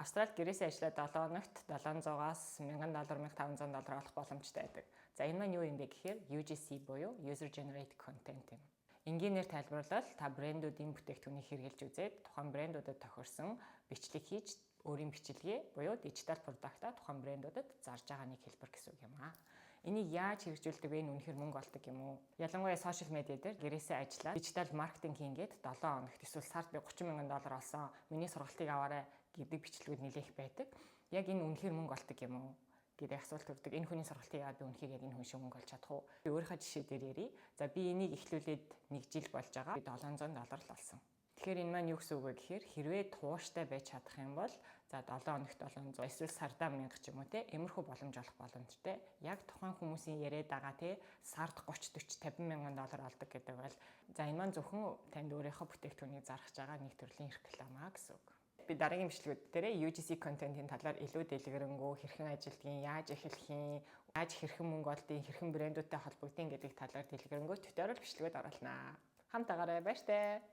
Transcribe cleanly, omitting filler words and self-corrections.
Австралид гэрээсээ ажиллаад 7 хоногт $700-аас $1000, $1500 олох боломжтой байдаг. За энэ маань юу юм бэ гэхээр UGC буюу User Generated Content юм. Энгийнээр тайлбарлал та брэндүүдийн бүтээгдэхүүнийг хэрэглэж үзээд тухайн брэндүүдэд тохирсон бичлэг хийж өөрийн бичлэгээ буюу дижитал продактаа тухайн брэндүүдэд зарж байгаа нэг хэлбэр гэсэн үг юм аа. Энийг яаж хэрэгжүүлдэг вэ? Үнэхээр мөнгө олдог юм уу? Ялангуяа сошиал медиа дээр гэрээсээ ажиллаад дижитал маркетинг хийгээд 7 хоногт эсвэл сард би $30,000 олсон. Миний сургалтыг аваарай гэдэг бичлэгүүд нэлээх байдаг. Яг энэ үнэхээр мөнгө олдог юм уу гэдэг асуулт төрдөг. Энэ хүний сургалтыг аваад би үнэхээр яг энэ хүн шиг мөнгө олж чадах уу? Би өөрийнхөө жишээ дээр ярий. За би энийг эхлүүлээд 1 жил болж байгаа. Би $700 л олсон. Тэгэхээр энэ маань юу гэсэн үг вэ гэхээр хэрвээ тууштай байж чадах юм бол за 7 хоногт 700 эсвэл сардаа 1000 ч юм уу те иймэрхүү боломж олох боломжтой. Яг тухайн хүмүүсийн яриад байгаа те сард 30 40 $50,000 олдог гэдэг бол за энэ маань зөвхөн танд өөрийнхөө бүтээгдэхүүнийг зархаж байгаа нэг төрлийн реклама гэсэн үг. Би дараагийн бичлэгүүд дээр UGC контентын талаар илүү дэлгэрэнгүй хэрхэн ажилдгийг, яаж эхлэх юм, яаж хэрхэн мөнгө олдгийг, хэрхэн брэндүүдтэй холбогдгийг гэдэг талаар дэлгэрэнгүй туториал бичлэгүүд оруулнаа. Хамтаагаарай баяртай.